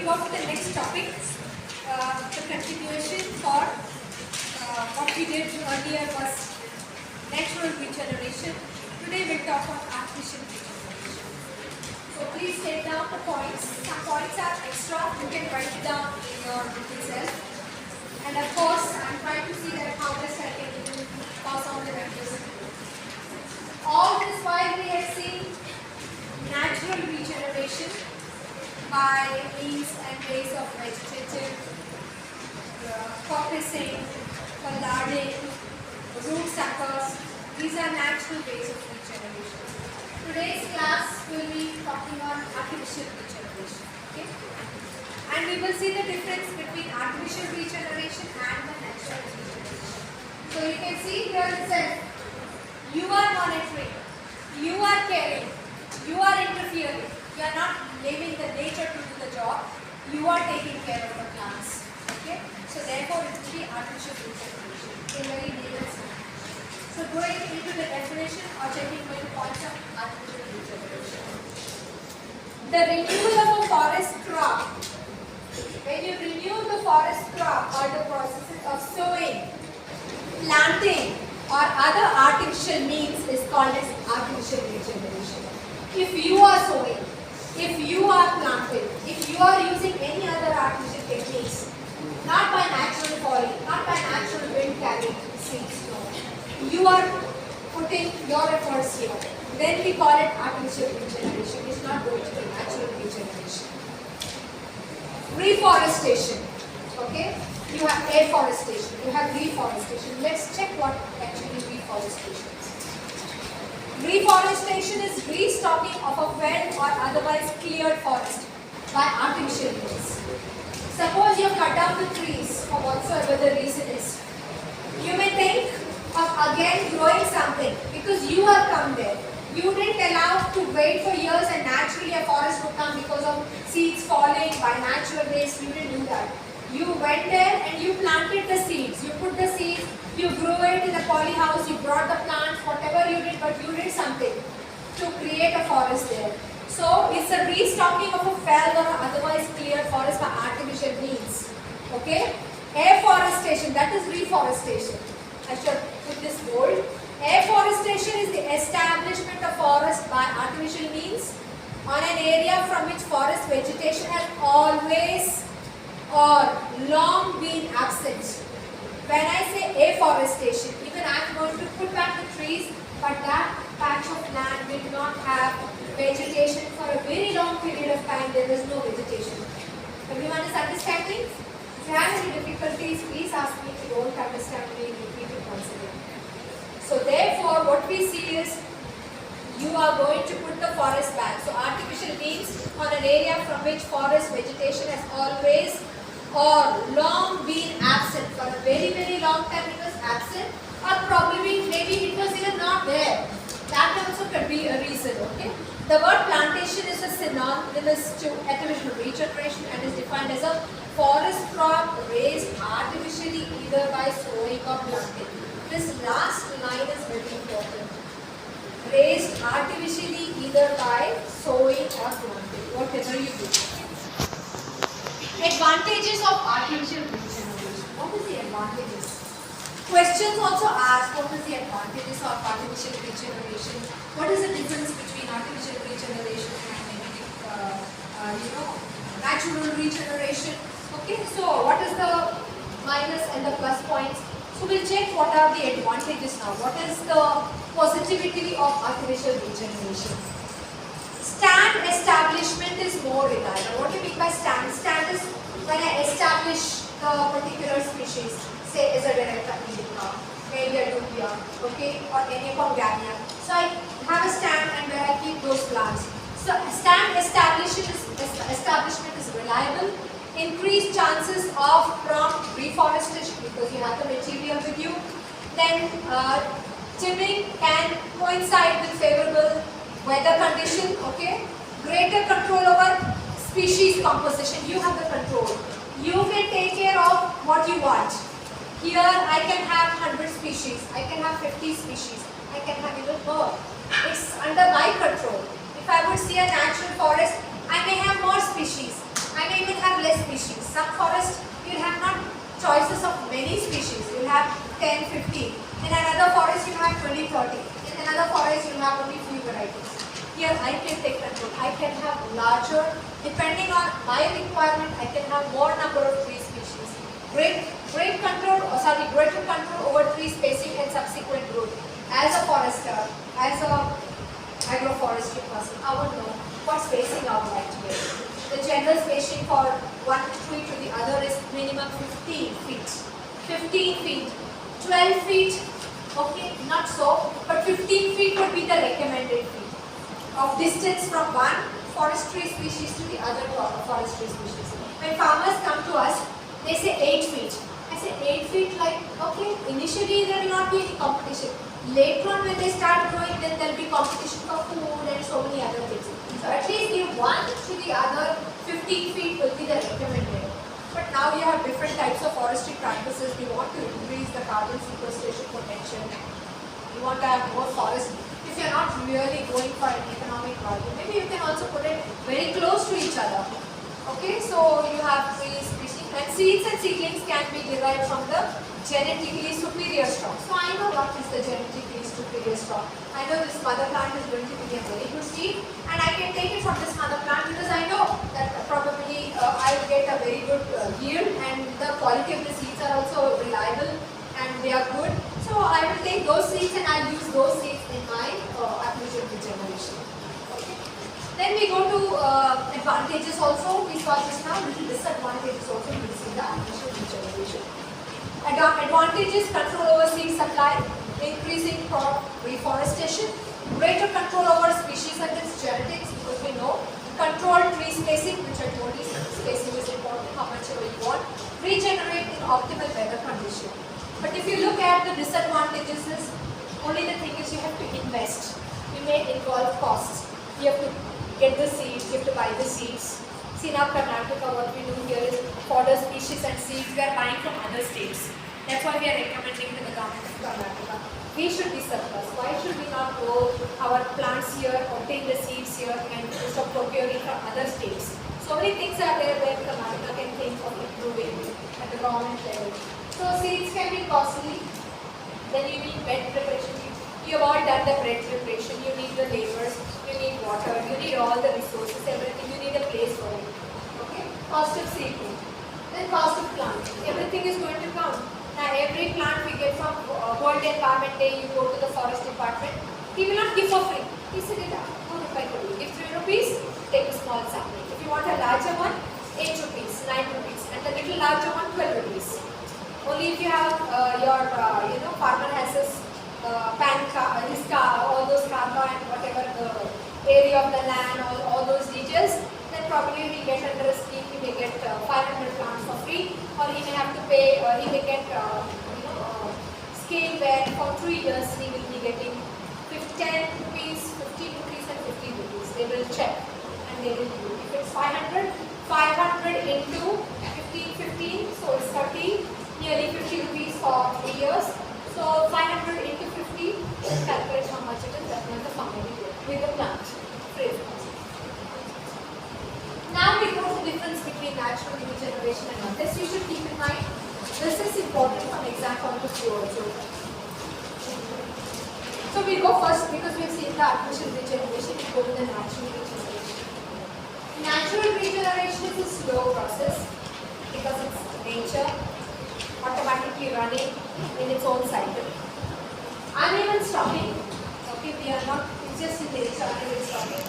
go to the next topic, the continuation for what we did earlier was natural regeneration. Today we'll talk about artificial regeneration. So please take down the points. Some points are extra, you can write it down in your book itself. And of course, I'm trying to see that how best I can pass on the values. All this while we have seen natural regeneration by means and ways of vegetative coppicing, pallarding, root suckers. These are natural ways of regeneration. Today's class will be talking on artificial regeneration. Okay? And we will see the difference between artificial regeneration and the natural regeneration. So you can see here itself, you are monitoring, you are caring, you are interfering. You are not leaving the nature to do the job. You are taking care of the plants. Okay? So therefore it will be artificial regeneration in very layman's terms. So going into the definition or checking the points of artificial regeneration. The renewal of a forest crop. When you renew the forest crop or the processes of sowing, planting or other artificial means is called as artificial regeneration. If you are sowing, if you are planting, if you are using any other artificial techniques, not by natural falling, not by natural wind carrying seeds, no. You are putting your efforts here. Then we call it artificial regeneration. It's not going to be natural regeneration. Reforestation. Okay? You have afforestation, you have reforestation. Let's check what actually reforestation is. Reforestation is restocking of a well or otherwise cleared forest by artificial means. Suppose you cut down the trees for whatsoever the reason is. You may think of again growing something because you have come there. You didn't allow to wait for years and naturally a forest would come because of seeds falling by natural ways. You didn't do that. You went there and you planted the seeds. You put the seeds, you grew it in a poly house, you brought the plants, whatever you did, but you did something to create a forest there. So it's a restocking of a felled or otherwise cleared forest by artificial means. Okay? Afforestation, that is reforestation. I should put this bold. Afforestation is the establishment of forest by artificial means on an area from which forest vegetation has always or long been absent. When I say afforestation, even I am going to put back the trees, but that patch of land will not have vegetation for a very long period of time. There is no vegetation. Everyone is understanding? If you have any difficulties, please ask me. If you don't understand me, repeat it once again. So therefore, what we see is you are going to put the forest back. So artificial means on an area from which forest vegetation has always or long been absent. For a very, very long time it was absent, or probably maybe it was even not there. That also could be a reason. Okay. The word plantation is a synonymous to artificial regeneration and is defined as a forest crop raised artificially either by sowing or planting. This last line is very important. Raised artificially either by sowing or planting, whatever you do. Advantages of artificial regeneration. What is the advantages? Questions also ask, what is the advantages of artificial regeneration? What is the difference between artificial regeneration and natural regeneration? Okay, so what is the minus and the plus points? So we'll check what are the advantages now. What is the positivity of artificial regeneration? Stand establishment is more reliable. What do you mean by stand? Stand is when I establish the particular species, say as a director indica, maybe a dubia, okay, or any Pongania. So I have a stand and where I keep those plants. So stand establishment is reliable. Increased chances of prompt reforestation because you have the material with you. Then trimming can coincide with favorable weather condition. Okay, greater control over species composition. You have the control. You can take care of what you want. Here I can have 100 species. I can have 50 species. I can have even more. It's under my control. If I would see a natural forest, I may have more species. I may even have have 10, 15. In another forest, you have 20, 30. In another forest, you have only few varieties. Here, I can take control. I can have larger, depending on my requirement, I can have more number of tree species. Greater control over tree spacing and subsequent growth. As a forester, as a agroforestry person, I would know what spacing I would like to get. The general spacing for one tree to the other is minimum 15 feet. 15 feet, 12 feet, okay, not so, but 15 feet would be the recommended feet of distance from one forestry species to the other forestry species. When farmers come to us, they say 8 feet. I say 8 feet, like, okay, initially there will not be any competition. Later on when they start growing, then there will be competition for food and so many other things. So at least give one to the other, 15 feet will be the recommended. But now you have different types of forestry practices. We want to increase the carbon sequestration potential. You want to have more forest. If you're not really going for an economic value, maybe you can also put it very close to each other. Okay, so you have trees, species, and seeds and seedlings can be derived from the genetically superior stock. So I know what is the genetically superior stock. I know this mother plant is going to be a very good seed, and I can take it from this mother plant because I know that probably I will get a very good yield, and the quality of the seeds are also reliable and they are good. So I will take those seeds and I'll use those seeds in my application regeneration. Okay. Then we go to advantages also. We saw just now little disadvantages also we see the application regeneration. Advantages: control over seed supply, increasing crop reforestation, greater control over species and its genetics, because we know controlled tree spacing, which I told you, spacing is important, how much ever you want, regenerate in optimal weather condition. But if you look at the disadvantages, is only the thing is you have to invest. You may involve costs. You have to get the seeds, you have to buy the seeds. See now Karnataka, what we do here is fodder species and seeds we are buying from other states. That's why we are recommending to the government of Karnataka. We should be surplus. Why should we not grow our plants here, obtain the seeds here and stop procuring from other states? So many things are there where Karnataka can think of improving at the government level. So seeds can be costly. Then you need bed preparation. You have all done the bed preparation. You need the laborers. You need water. You need all the resources. Everything. You need a place for it. Okay. Cost of seeding. Then cost of plant. Everything is going to come. Now every plant we get from World Environment Day, you go to the forest department. He will not give for free. He said it out. Give 3 rupees. Take a small sampling. If you want a larger one, 8 rupees, 9 rupees, and the little larger one, 12 rupees. Only if you have your farmer has his PAN card, his car, all those karma and whatever the area of the land, all those details, then probably he get under a scheme. He may get 500 plants for free, or he may have to pay, or he may get scheme where for 3 years he will be getting 10 rupees, 15 rupees, and 15 rupees. They will check and they will do. If it's 500 into 15, so it's 30. Nearly 50 rupees for 3 years. So 500 into 50, calculate how much it is. That means the farmer will get with the plant. Now we go to the difference between natural regeneration and not. This you should keep in mind. This is important from exam point of view also. So we go first because we've seen the artificial regeneration. We go to the natural regeneration. Natural regeneration is a slow process because it's nature automatically running in its own cycle. Uneven stocking. Okay, we are not, it's just in nature, uneven stocking.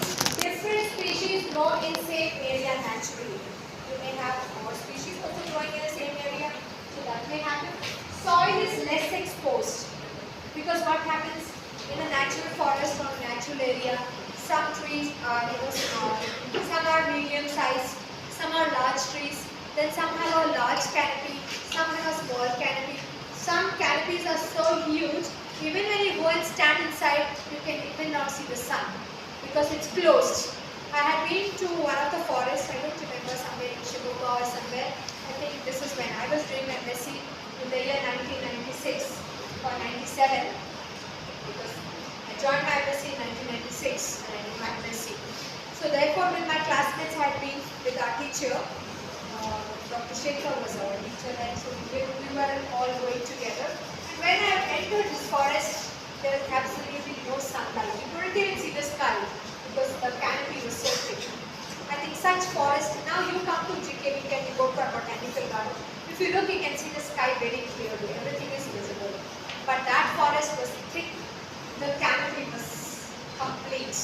Different species grow in same area naturally. You may have more species also growing in the same area, so that may happen. Soil is less exposed because what happens in a natural forest or natural area, some trees are small, some are medium sized, some are large trees, then some have a large canopy, some have a small canopy. Some canopies are so huge, even when you go and stand inside, you can even not see the sun because it's closed. I had been to one of the forests, I don't remember, somewhere in Shibuya or somewhere. I think this is when I was doing my MSc in the year 1996 or 97. Because I joined my MSc in 1996 and I did my MSc. So therefore, when my classmates had been with our teacher, Dr. Shekhar was our teacher, and so we were all going together. And when I entered this forest, there was absolutely no sunlight. You couldn't even see the sky because the canopy was so thick. I think such forest, now you come to GKV and you go for a botanical garden. If you look, you can see the sky very clearly. Everything is visible. But that forest was thick. The canopy was complete.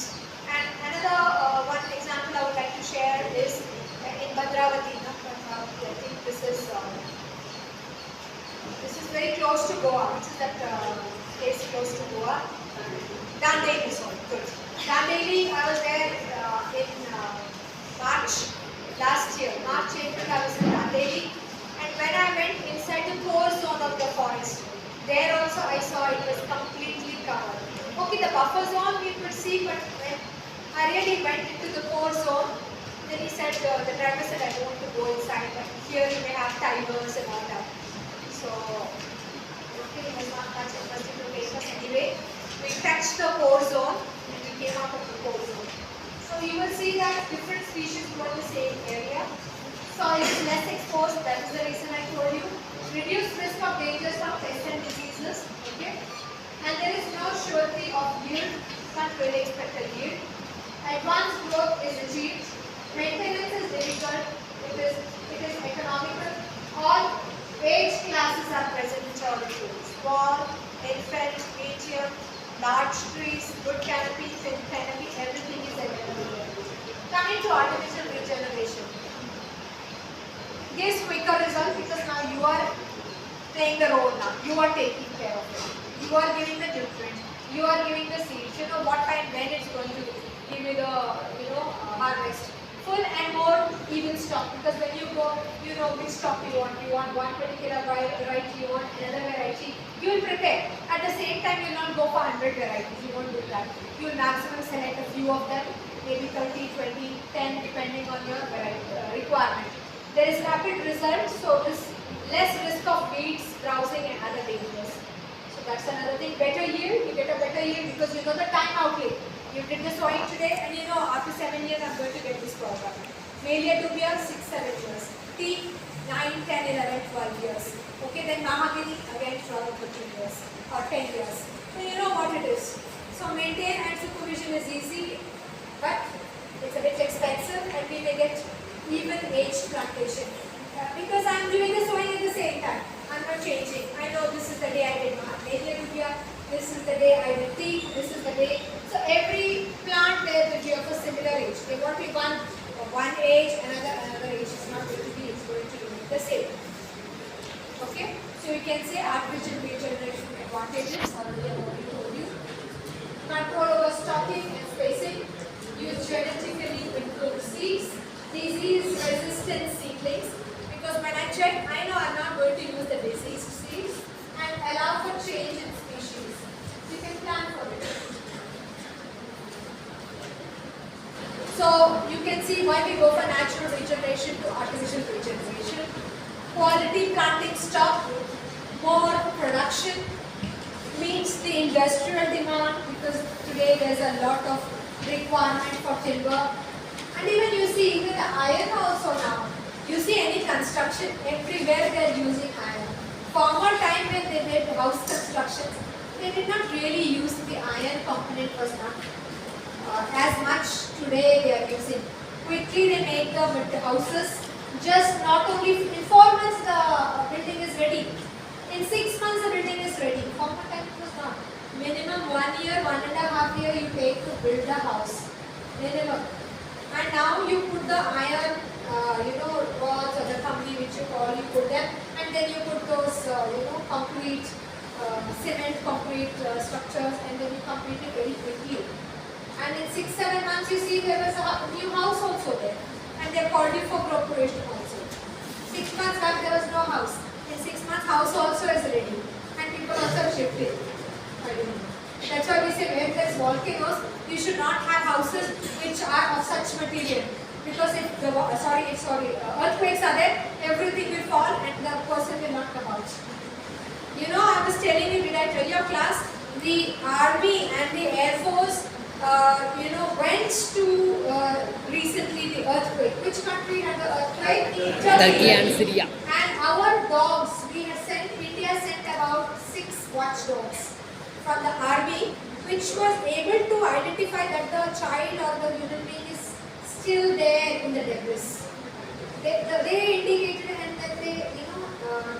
And another one example I would like to share is in Bhadravati. I think this is very close to Goa. Which is that place close to Goa? Dandeli, sorry, good. Dandeli, I was there in March last year. March, April, I was in Dandeli. And when I went inside the core zone of the forest, there also I saw it was completely covered. Okay, the buffer zone we could see, but when I really went into the core zone, then he said, the driver said, I don't want to go inside, but here you may have tigers and all that. So, okay, it was not much interesting to take us anyway. We touched the core zone and we came out of the core zone. So you will see that different species grow in the same area. Soil is less exposed, that is the reason I told you. Reduced risk of dangers from pests and diseases, okay? And there is no surety of yield, can't really expect a yield. Advanced growth is achieved. Maintenance is difficult. It is economical. All age classes are present which are the trees. Small, infant, medium, large trees, good canopy, thin canopy, everything is available here. Coming to artificial regeneration. Gives quicker result because now you are playing the role now. You are taking care of it. You are giving the nutrients. You are giving the seeds. You know what time when it's going to give you the harvest. Full and more even stock because when you go, you know which stock you want. You want one particular variety, you want another variety. You will prepare. At the same time, you will not go for 100 varieties. You won't do that. You will maximum select a few of them, maybe 30, 20, 10 depending on your requirement. There is rapid result, so this less risk of weeds, browsing and other dangers. So that's another thing. Better yield, you get a better yield because you know the time outlay. You did the sowing today and you know after 7 years I'm going to get this product. Melia dubia 6-7 years. Teak 9, 10, 11, 12 years. Okay, then mahogany again 12, 13 years or 10 years. So you know what it is. So maintain and supervision is easy, but it's a bit expensive and we may get even age plantation. Because I'm doing the sowing at the same time. I'm not changing. I know this is the day I did Melia dubia, this is the day I did teak, this is the day. So every plant there will be of a similar age. There won't be one age, another age. It's not going to be, it's going to be the same. Okay? So you can say artificial regeneration advantages, already I already told you. Control over stocking and spacing. Use genetically improved seeds. Disease resistant seedlings. Because when I check, I know I'm not going to use the diseased seeds. And allow for change in species. You can plan for it. So you can see why we go for natural regeneration to artificial regeneration. Quality planting stock, more production, meets the industrial demand because today there's a lot of requirement for timber. And even you see, even the iron also now. You see any construction, everywhere they are using iron. Former time when they made house constructions, they did not really use the iron component was not as much today they are using. Quickly they make the houses. Just not only in 4 months the building is ready. In 6 months the building is ready. Former time it was not. Minimum 1 year, 1.5 years you take to build the house. Minimum. And now you put the iron, rods or the company which you call, you put them, and then you put those, concrete, cement concrete structures, and then you complete it very quickly. And in 6-7 months, you see there was a new house also there, and they called you for corporation also. 6 months back there was no house. In 6 months, house also is ready, and people also have shifted. I don't know. That's why we say where there's volcanoes, you should not have houses which are of such material. Because if the earthquakes are there, everything will fall and the person will not come out. You know, I was telling you, did I tell your class, the Army and the Air Force, went to recently the earthquake. Which country had the earthquake? Turkey and Syria. And our dogs, India sent about 6 watchdogs from the army, which was able to identify that the child or the human being is still there in the debris. They indicated and then they,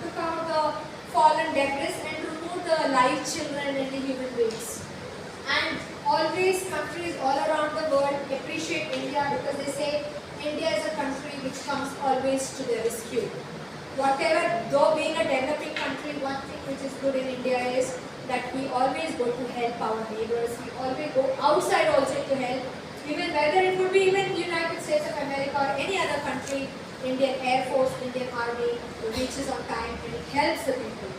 took out the fallen debris and removed the live children and the human beings. And always countries all around the world appreciate India because they say India is a country which comes always to the rescue. Whatever, though being a developing country, one thing which is good in India is that we always go to help our neighbors. We always go outside also to help. Even whether it would be even United States of America or any other country, Indian Air Force, Indian Army reaches on time and it helps the people.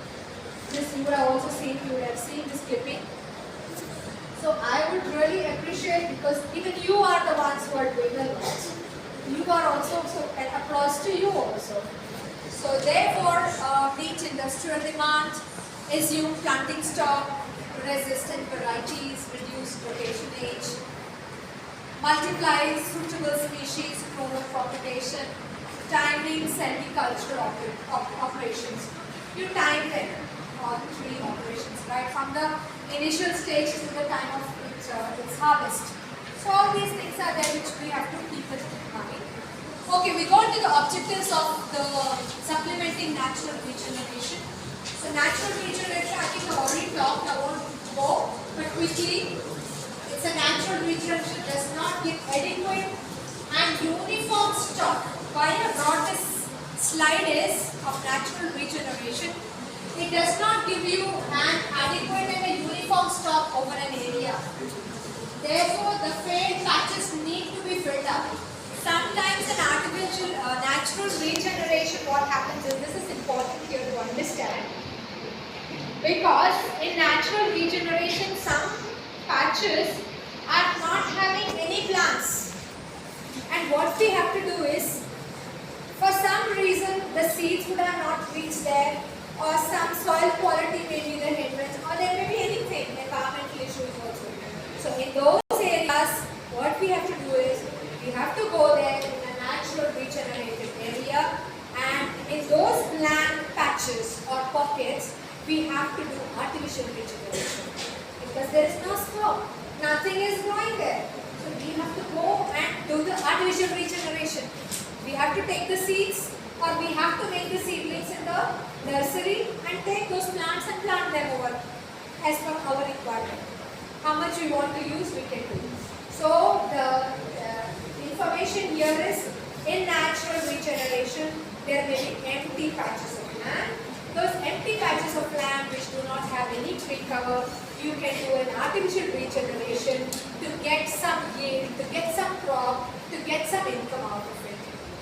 This you would have also seen, you would have seen this clipping. So I would really appreciate because even you are the ones who are doing a lot. You are also, so an applause to you also. So therefore, meet industrial demand, assume planting stock, resistant varieties, reduce rotation age, multiply suitable species, promote propagation, timing silvicultural operations. You time them, all 3 operations, right from the initial stage to the time of its harvest. So all these things are there which we have to keep it in mind. Okay, we go to the objectives of the supplementing natural regeneration. So natural regeneration, I think I've already talked, I won't go, but quickly, it's a natural regeneration, does not give adequate and uniform stock. Why I brought this slide is of natural regeneration. It does not give you an adequate and a uniform stock over an area. Therefore, the failed patches need to be filled up. Sometimes an artificial natural regeneration, what happens is, this is important here to understand. Because in natural regeneration, some patches are not having any plants. And what we have to do is, for some reason, the seeds would have not reached there, or some soil quality may be the hindrance, or there may be anything, environmental issues also. So in those areas, what we have to do is, we have to go there in a natural regenerated area, and in those land patches or pockets, we have to do artificial regeneration. Because there is no scope, nothing is growing there. So we have to go and do the artificial regeneration. We have to take the seeds, or we have to make the seedlings in the nursery and take those plants and plant them over as per our requirement. How much we want to use, we can do. So the information here is, in natural regeneration, there may be empty patches of land. Those empty patches of land which do not have any tree cover, you can do an artificial regeneration to get some yield, to get some crop, to get some income out of it,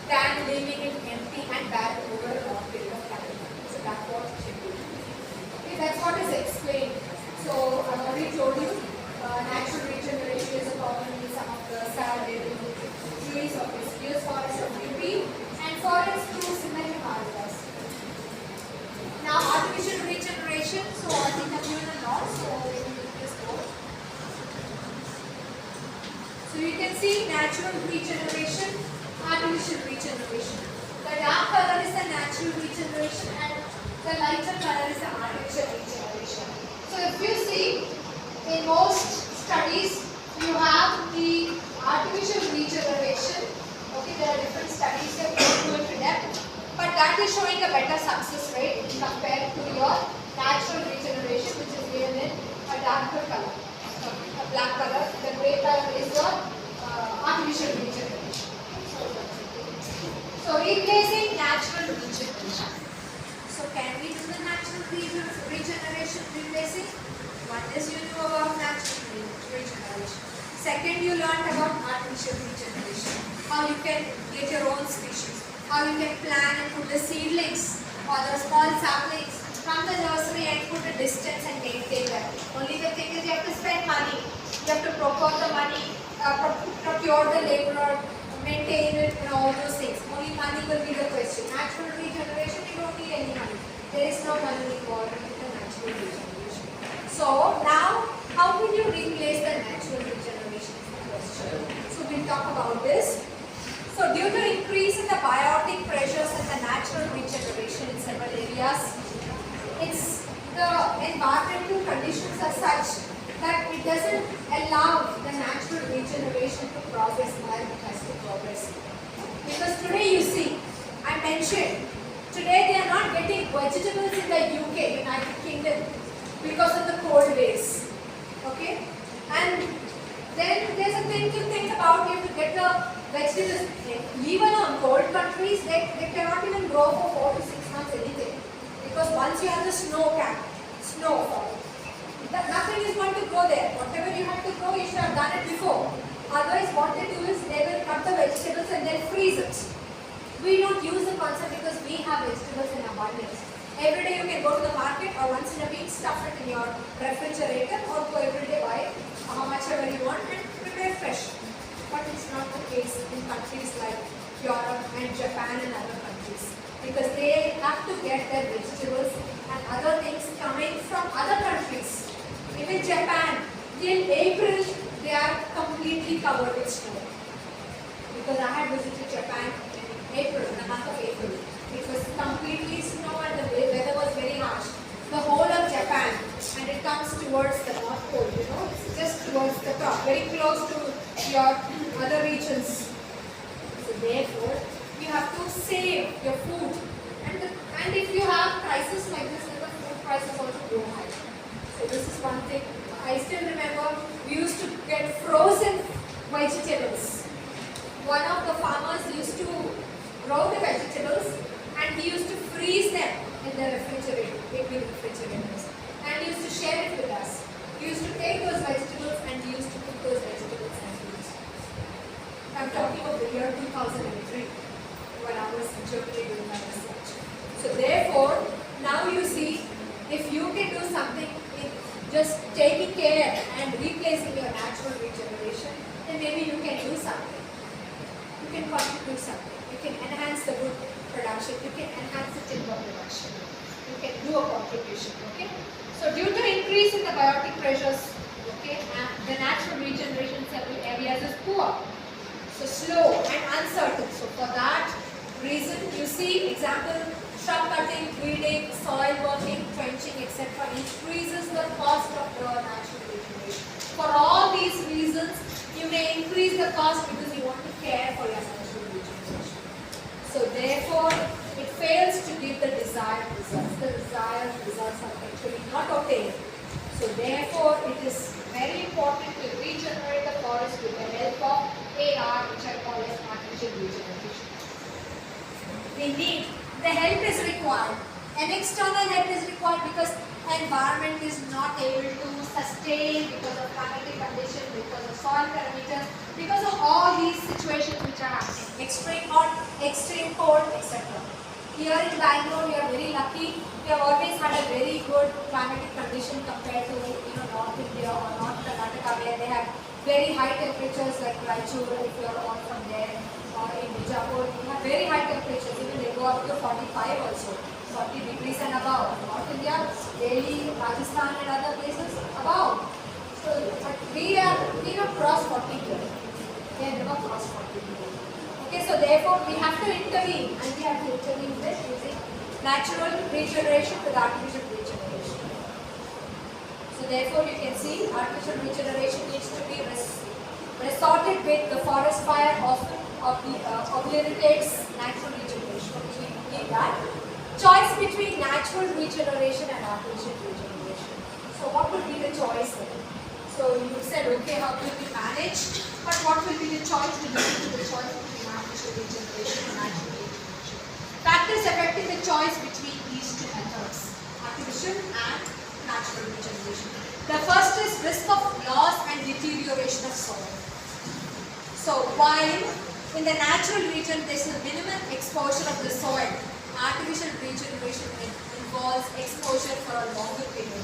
than leaving it empty and bad over a long period of time. So that's what you should do. Okay, that's what is explained. So I've already told you, natural regeneration is a common in some of the sad trees of deciduous forest of UP and forests through similar Himalayas. Now artificial regeneration, so I think I've given a lot, so we will just go. So you can see natural regeneration, artificial regeneration. The dark color is the natural regeneration and the lighter color is the artificial regeneration. So if you see, in most studies, you have the artificial regeneration. Okay, there are different studies that go into depth, but that is showing a better success rate compared to your natural regeneration, which is given in a darker color, a black color. The grey color is your artificial regeneration. So replacing natural regeneration. So can we do the natural regeneration replacing? One is you knew about natural regeneration. Second, you learned about artificial regeneration. How you can get your own species. How you can plan and put the seedlings or the small saplings from the nursery and put a distance and maintain that. Only the thing is you have to spend money. You have to procure the money, procure the laborer, maintain it, and all those things. Only money will be the question. Natural regeneration, you don't need any money. There is no money involved in the natural regeneration. So now, how will you replace the natural regeneration is the question. So we'll talk about this. So due to increase in the biotic pressure areas, the environmental conditions are such that it doesn't allow the natural regeneration to progress while it has to progress. Because today you see, I mentioned, today they are not getting vegetables in the UK, United Kingdom, because of the cold days. Okay? And then there's a thing to think about. You have to get the vegetables. Even on cold countries, they cannot even grow for 4 to 6 months anything. Because once you have the snowfall, nothing is going to grow there. Whatever you have to grow, you should have done it before. Otherwise, what they do is they will cut the vegetables and then freeze it. We don't use the concept because we have vegetables in abundance. Every day you can go to the market or once in a week stuff it in your refrigerator or go every day buy how much ever you want and prepare fresh. But it's not the case in countries like Europe and Japan and other countries. Because they have to get their vegetables and other things coming from other countries. Even Japan, till April, they are completely covered with snow. Because I had visited Japan in April, in the month of April. It was completely snow and the weather was very harsh. The whole of Japan, and it comes towards the North Pole, it's just towards the top, very close to your other regions. So therefore, you have to save your food. And if you have prices like this, then the food prices also go high. So this is one thing. I still remember we used to get frozen vegetables. One of the farmers used to grow the vegetables and he used to freeze them in the refrigerator, big refrigerators, and he used to share it with us. He used to take those vegetables and he used to cook those vegetables and eat. I'm talking of the year 2003 when I was in Germany doing my research. So therefore, now you see, if you can do something in just taking care and replacing your natural regeneration, then maybe you can do something. You can contribute something. You can enhance the wood production. You can enhance the timber production. You can do a contribution. Okay. So due to increase in the biotic pressures, okay, and the natural regeneration in several areas is poor. So slow and uncertain. So for that reason, you see example. Shrub cutting, weeding, soil working, trenching, etc. increases the cost of the natural regeneration. For all these reasons, you may increase the cost because you want to care for your natural regeneration. So therefore, it fails to give the desired results. The desired results are actually not obtained. So therefore, it is very important to regenerate the forest with the help of AR, which I call as artificial regeneration. We need the help is required. An external help is required because environment is not able to sustain because of climatic conditions, because of soil parameters, because of all these situations which are happening. Extreme hot, extreme cold, etc. Here in Bangalore, we are very lucky. We have always had a very good climatic condition compared to North India or North Karnataka, where they have very high temperatures like Raichur, if you are all from there. In Bijapur, we have very high temperatures, even they go up to 45 also, 40 degrees and above. North India, Delhi, Rajasthan and other places above. So, but we don't cross 40 here. We have never crossed 40 here. Okay, so therefore we have to intervene, and we have to intervene with using natural regeneration with artificial regeneration. So therefore you can see artificial regeneration needs to be resorted with. The forest fire often obliterates natural regeneration. We need that. Choice between natural regeneration and artificial regeneration. So what would be the choice then? So you said, okay, how will we manage? But what will be the choice? We look into the choice between artificial regeneration and natural regeneration. Factors affecting the choice between these two methods, artificial and natural regeneration. The first is risk of loss and deterioration of soil. So while in the natural region there is a minimum exposure of the soil, artificial regeneration involves exposure for a longer period.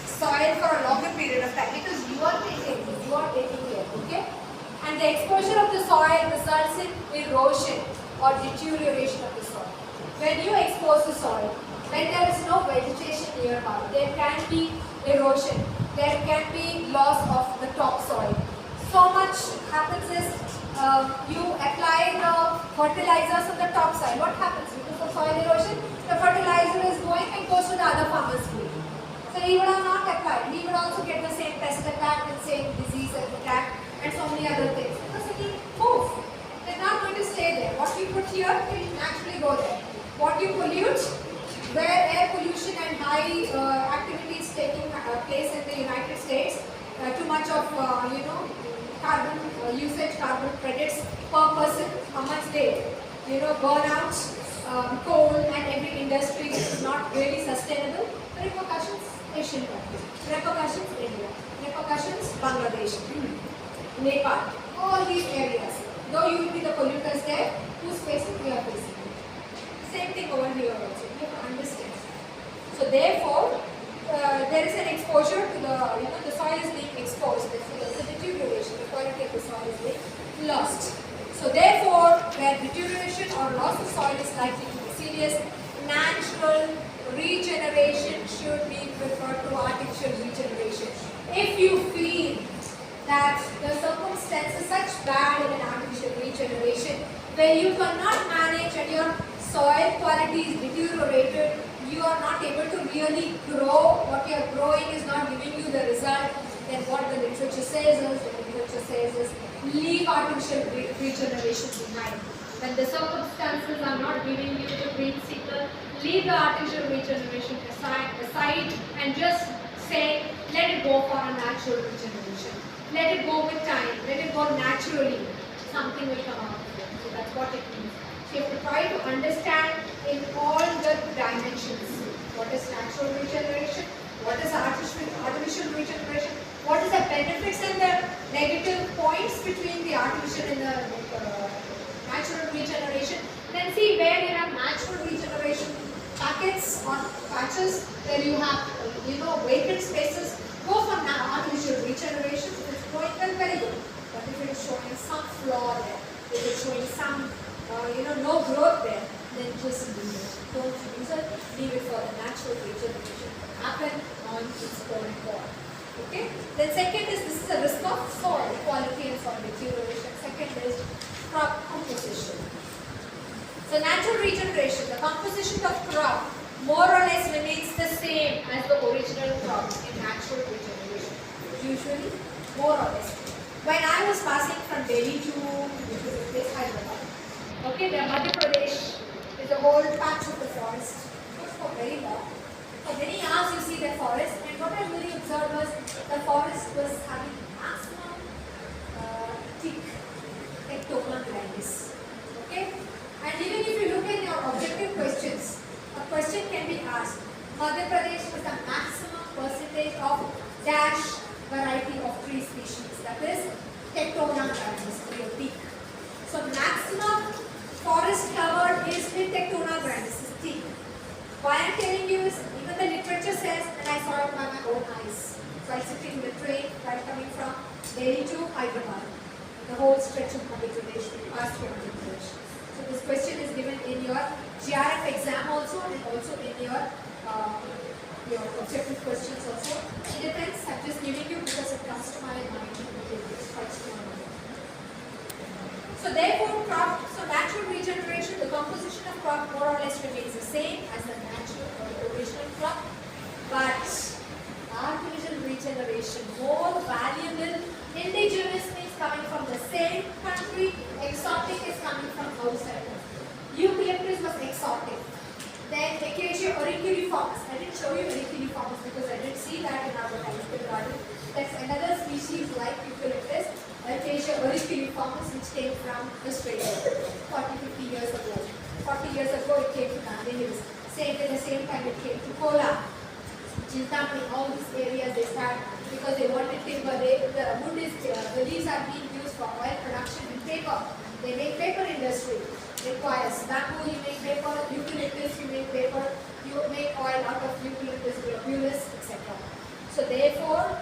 Soil for a longer period of time because you are taking care, okay? And the exposure of the soil results in erosion or deterioration of the soil. When you expose the soil, when there is no vegetation nearby, there can be erosion, there can be loss of the topsoil. So much happens is you apply the fertilizers on the topsoil. What happens because of soil erosion? The fertilizer pollute here, it will naturally go there. What you pollute, where air pollution and high activities taking place in the United States, too much of carbon usage, carbon credits per person, how much they burn out coal and every industry which is not really sustainable. Repercussions Asian countries, repercussions India, repercussions Bangladesh, Nepal, all these areas. Though you will be the polluters there, who's facing, we are facing. Same thing over here also. You have to understand. So therefore, there is an exposure to the soil is being exposed. The deterioration, the quality of the soil is being lost. So therefore, where deterioration or loss of soil is likely to be serious, natural regeneration should be preferred to artificial regeneration. If you feel that the circumstances such bad in an artificial regeneration where you cannot manage and your soil quality is deteriorated, you are not able to really grow, what you are growing is not giving you the result, then what the literature says is, leave artificial regeneration behind. When the circumstances are not giving you the green signal, leave the artificial regeneration aside and just say, let it go for a natural regeneration. Let it go with time, let it go naturally. Something will come out of it. So that's what it means. So you have to try to understand in all the dimensions. What is natural regeneration? What is artificial regeneration? What is the benefits and the negative points between the artificial and the natural regeneration? Then see where you have natural regeneration packets or patches, where you have vacant spaces. Go for artificial regeneration. If it's growing well, very good. But if it is showing some flaw there, if it's showing some no growth there, then just leave it. Don't use it. Leave it for the natural regeneration to happen on its own form. Okay. Then second is, this is a risk of soil quality and soil deterioration. Second is crop composition. So natural regeneration, the composition of crop more or less remains the same as the original crop in natural regeneration. Usually, more or less. When I was passing from Delhi to Hyderabad, okay, the Madhya Pradesh is a whole patch of the forest. Not for very long. For many hours you see the forest, and what I really observed was the forest was having maximum thick tectona grandis. Okay? And even if you look at your objective questions, a question can be asked. Madhya Pradesh was the maximum percentage of dash variety of tree species. That is tectona grandis, your peak. So maximum forest covered is with tectona grandis, is thick. Why I am telling you is, even the literature says, and I saw it by my own eyes. So I sitting in the train right coming from Delhi to Hyderabad, the whole stretch of Madhya Pradesh, past Madhya Pradesh. So this question is given in your GRF exam also, and also in your objective questions also. It depends. I'm just giving you because it comes to my mind. So therefore, natural regeneration, the composition of crop more or less remains the same as the natural or the original crop, but artificial regeneration, more valuable, indigenous means coming from the same country, exotic is coming from outside. Eucalyptus was exotic. Then Acacia auriculaformis. I didn't show you auriculaformis because I didn't see that in our botanical garden. That's another species like eucalyptus, Acacia auriculaformis, which came from Australia 40-50 years ago. 40 years ago it came to Nandi Hills. At the same time it came to Kola, Chintamani, all these areas they start because they wanted timber. The wood is, the leaves are being used for oil production and paper. They make paper industry. Requires bamboo, you make paper, eucalyptus, you make paper, you make oil out of eucalyptus globulus, etc. So therefore,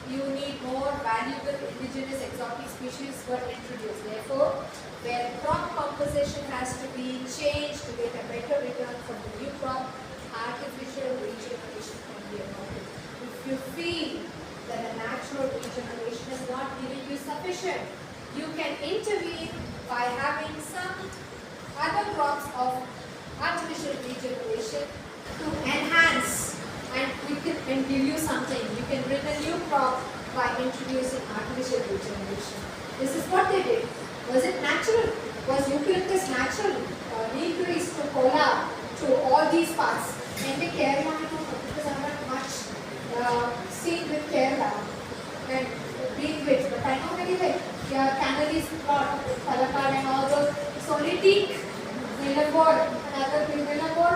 you need more valuable indigenous exotic species were introduced. Therefore, where crop composition has to be changed to get a better return from the new crop, artificial regeneration can be adopted. If you feel that a natural regeneration is not giving you sufficient, you can intervene by having some other crops of artificial regeneration to enhance and give you something. You can bring a new crop by introducing artificial regeneration. This is what they did. Was it natural? Was eucalyptus natural? Neem trees to Kola, to all these parts. And the Kerala, because I'm not much seen with Kerala and being with, but I know very well. Yeah, Canary spot, Palakkad and all those. It's only teak, Nilambor, another Nilambor.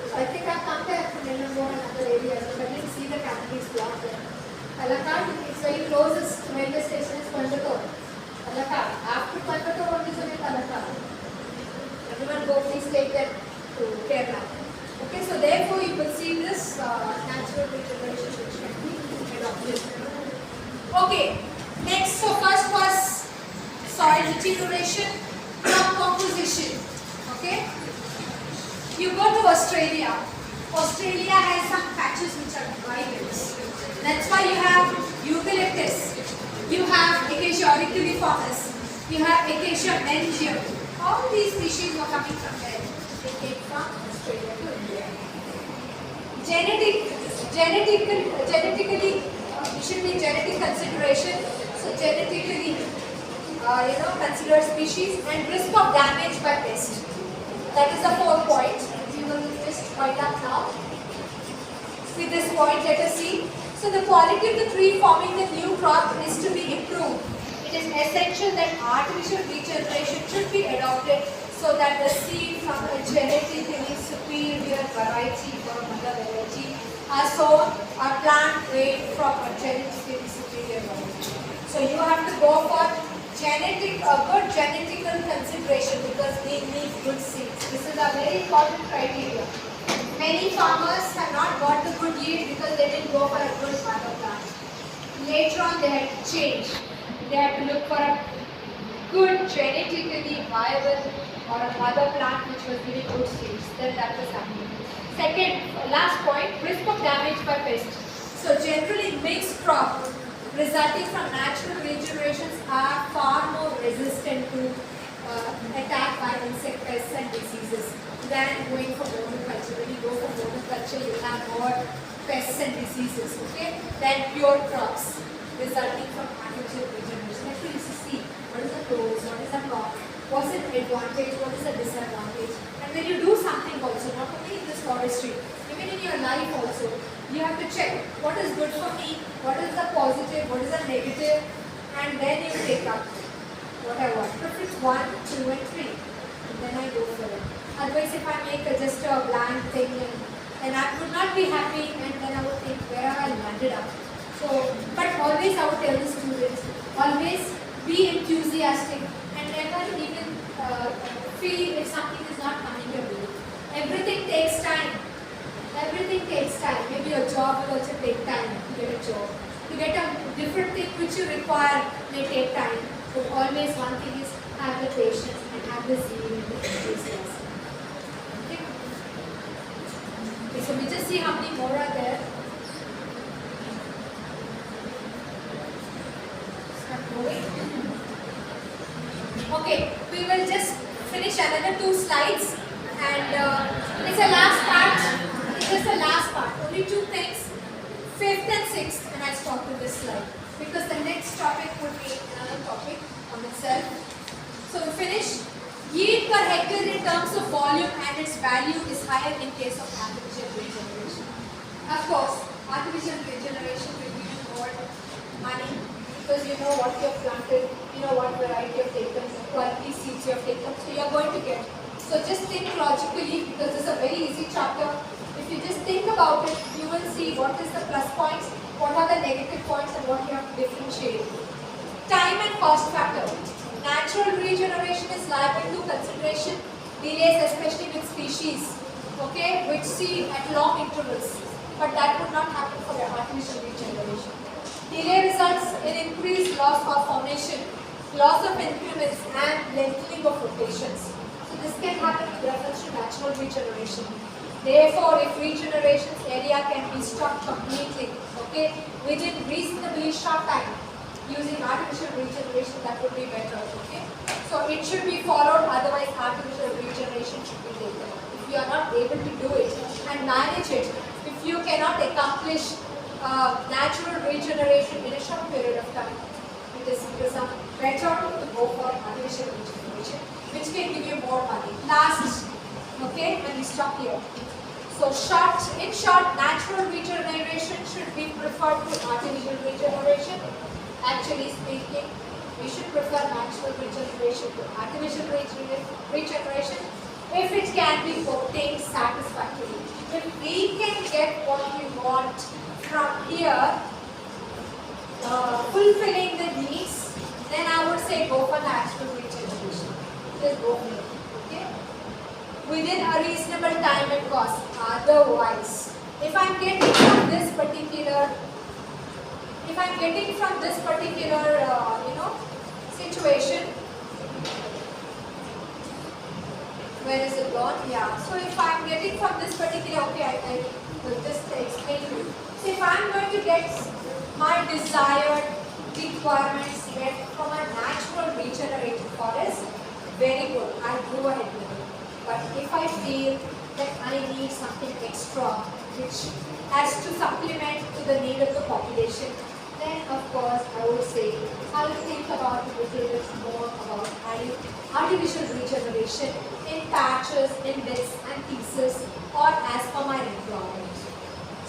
So I think I've come there from Nilambor and other areas, but I didn't see the Canary spot there. Palakkad, it's very closest railway station is Coimbatore. Palakkad. After Coimbatore, what is the name Palakkad? Everyone go, please take them to Kerala. Okay, so therefore you will see this natural regeneration which can be adopted. Okay, next, so first was soil deterioration, crop composition. Okay, you go to Australia. Australia has some patches which are dry hills. That's why you have eucalyptus, you have Acacia auricularis, you have Acacia mengium. All these species were coming from there. They came from Australia to India. Genetically, it should be genetic consideration. So genetically, considered species and risk of damage by pest. That is the 4th point. We will just wind up now. With this point, let us see. So the quality of the tree forming the new crop is to be improved. It is essential that artificial regeneration should be adopted so that the seed from a genetically superior variety or another variety are sown or plant weight from a genetically superior variety. So you have to go for good genetical consideration because we need good seeds. This is a very important criteria. Many farmers have not got the good yield because they didn't go for a good mother plant. Later on they had to change. They had to look for a good genetically viable or a mother plant which was giving good seeds. Then that was happening. Second, last point, risk of damage by pests. So generally mixed crop resulting from natural regenerations are far more resistant to attack by insect pests and diseases than going for monoculture. When you go for monoculture, you have more pests and diseases, okay, than pure crops resulting from artificial regeneration. Actually, you see what is the pros, what is the con, what's the advantage, what is the disadvantage. And when you do something also, not only in this forestry, even in your life also, you have to check what is good for me, what is the positive, what is the negative, and then you take up what I want. But it's 1, 2 and 3, and then I go for it. Otherwise, if I make just a blank thing, then I would not be happy, and then I would think where have I landed up. So, but always I would tell the students, always be enthusiastic and never even feel if something is not coming your way. Everything takes time. Everything takes time. Maybe your job will also take time to get a job. To get a different thing which you require may take time. But always one thing is have the patience and have the zeal and the enthusiasm. Okay? Okay, so we just see how many more are there. Start moving. Okay, we will just finish another 2 slides and it's a last part. It's just the last part. Only 2 things. 5th and 6th, and I stop with this slide because the next topic would be another topic on itself. So we finish. Yield per hectare in terms of volume and its value is higher in case of artificial regeneration. Of course, artificial regeneration will give you more money because you know what you have planted, you know what variety you have taken, quality seeds you have taken, so you are going to get. So just think logically because this is a very easy chapter. If you just think about it, you will see what is the plus points, what are the negative points and what you have to differentiate. Time and cost factor. Natural regeneration is liable to consideration delays, especially with species, okay, which seed at long intervals. But that would not happen for the artificial regeneration. Delay results in increased loss of formation, loss of increments and lengthening of rotations. So this can happen with reference to natural regeneration. Therefore, if regeneration's area can be stopped completely, okay, within reasonably short time, using artificial regeneration, that would be better, okay. So it should be followed, otherwise artificial regeneration should be taken. If you are not able to do it and manage it, if you cannot accomplish natural regeneration in a short period of time, it is better to go for artificial regeneration. which can give you more money. Last, okay, when we stop here. So in short, natural regeneration should be preferred to artificial regeneration. Actually speaking, we should prefer natural regeneration to artificial regeneration if it can be obtained satisfactorily. If we can get what we want from here, fulfilling the needs, then I would say go for natural regeneration. Just go for it. Okay? Within a reasonable time and cost. Otherwise, if I'm getting from this particular, situation, where is it gone? Yeah. So if I'm getting from this particular, okay, I will just explain to you. So if I'm going to get my desired requirements met from a natural regenerative forest, very good, I'll go ahead with it. But if I feel that I need something extra which has to supplement to the need of the population, then of course I would say I will think about a little bit more about artificial regeneration in patches, in bits and pieces, or as per my requirement.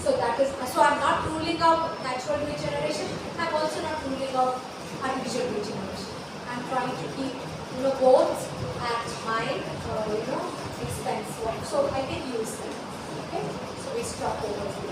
So I'm not ruling out natural regeneration. I'm also not ruling out artificial regeneration. I'm trying to keep both at my expense, so I can use them. Okay, so we stop over here.